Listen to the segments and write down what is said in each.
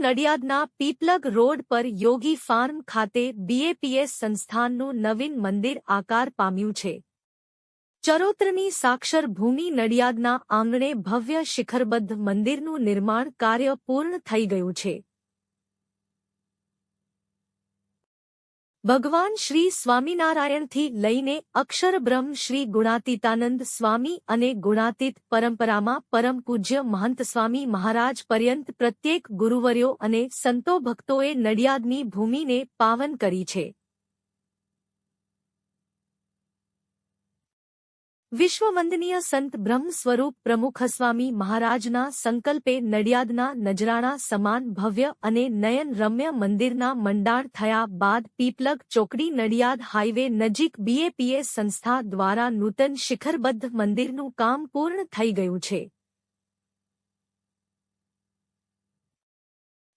નડિયાદના Piplag road પર યોગી farm ખાતે BAPS સંસ્થાનનું નવીન મંદિર આકાર પામ્યું છે. ચરોતરની સાક્ષર ભૂમિ નડિયાદના આંગણે ભવ્ય શિખરબદ્ધ મંદિરનું નિર્માણ કાર્ય પૂર્ણ થઈ ગયું છે. ભગવાન શ્રી સ્વામિનારાયણથી લઈને અક્ષરબ્રહ્મ શ્રી ગુણાતીતાનંદ સ્વામી અને ગુણાતીત પરંપરામાં પરમ પૂજ્ય મહંત સ્વામી મહારાજ પર્યંત પ્રત્યેક ગુરુવર્યો અને સંતો ભક્તોએ નડિયાદની ભૂમિને પાવન કરી છે. વિશ્વવંદનીય સંત બ્રહ્મ સ્વરૂપ પ્રમુખસ્વામી મહારાજના સંકલ્પે નડિયાદના નજરાણા સમાન ભવ્ય અને નયન રમ્ય મંદિરના મંડાણ થયા બાદ પીપલગ ચોકડી નડિયાદ હાઈવે નજીક બીએપીએસ સંસ્થા દ્વારા નૂતન શિખરબદ્ધ મંદિરનું કામ પૂર્ણ થઈ ગયું છે.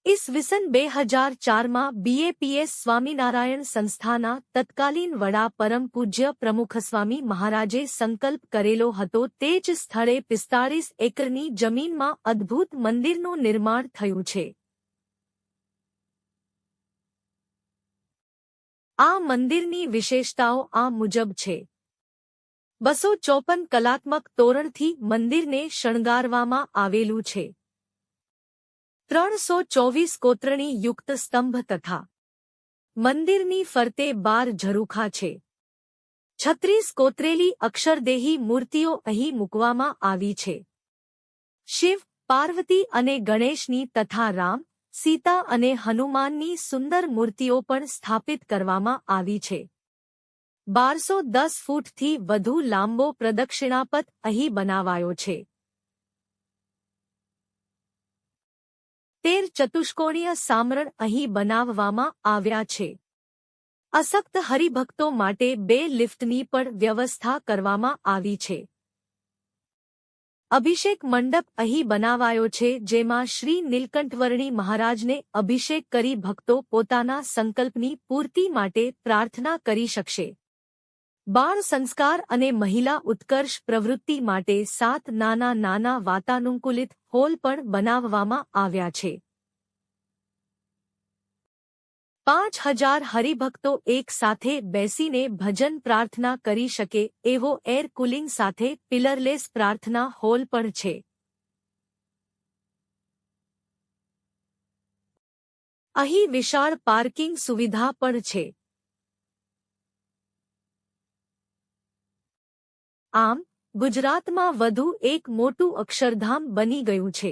ઈસવીસન 2004માં બીએપીએસ સ્વામિનારાયણ સંસ્થાના તત્કાલીન વડા પરમ પૂજ્ય પ્રમુખસ્વામી મહારાજે સંકલ્પ કરેલો હતો તે જ સ્થળે 45 એકરની જમીનમાં અદ્ભુત મંદિરનું નિર્માણ થયું છે. આ મંદિરની વિશેષતાઓ આ મુજબ છે. 254 કલાત્મક તોરણથી મંદિરને શણગારવામાં આવેલું છે. 324 કોતરણી યુક્ત સ્તંભ તથા મંદિરની ફરતે 12 ઝરૂખા છે. 36 કોતરેલી અક્ષરદેહી મૂર્તિઓ અહીં મૂકવામાં આવી છે. શિવ, પાર્વતી અને ગણેશની તથા રામ, સીતા અને હનુમાનની સુંદર મૂર્તિઓ પણ સ્થાપિત કરવામાં આવી છે. 1210 ફૂટથી વધુ લાંબો પ્રદક્ષિણાપથ અહીં બનાવાયો છે. 13 ચતુષ્કોણીય સામરણ અહીં બનાવવામાં આવ્યા છે. અશક્ત હરિભક્તો માટે 2 લિફ્ટની પણ વ્યવસ્થા કરવામાં આવી છે. અભિષેક મંડપ અહીં બનાવાયો છે જેમાં શ્રી નીલકંઠવર્ણી મહારાજને અભિષેક કરી ભક્તો પોતાના સંકલ્પની પૂર્તિ માટે પ્રાર્થના કરી શકશે. બાળ સંસ્કાર અને મહિલા ઉત્કર્ષ પ્રવૃત્તિ માટે 7 નાના નાના વાતાનુકૂલિત હોલ પણ બનાવવામાં આવ્યા છે. 5000 હરિભક્તો એક સાથે બેસીને ભજન પ્રાર્થના કરી શકે એવો એર કુલિંગ સાથે પિલરલેસ પ્રાર્થના હોલ પણ છે. અહીં વિશાળ પાર્કિંગ સુવિધા પણ છે. આમ ગુજરાતમાં વધુ એક મોટું અક્ષરધામ બની ગયું છે.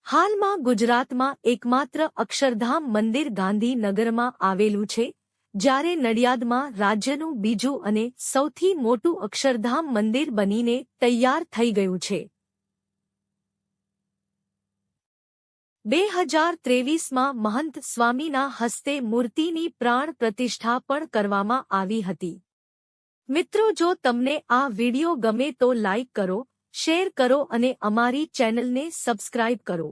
હાલમાં ગુજરાતમાં એકમાત્ર અક્ષરધામ મંદિર ગાંધીનગરમાં આવેલું છે, જ્યારે નડિયાદમાં રાજ્યનું બીજું અને સૌથી મોટું અક્ષરધામ મંદિર બનીને તૈયાર થઈ ગયું છે. 2023માં મહંત સ્વામીના હસ્તે મૂર્તિની પ્રાણ પ્રતિષ્ઠા પણ કરવામાં આવી હતી. મિત્રો, જો તમને આ વિડિયો ગમે તો લાઇક કરો, શેર કરો અને અમારી ચેનલને સબસ્ક્રાઇબ કરો.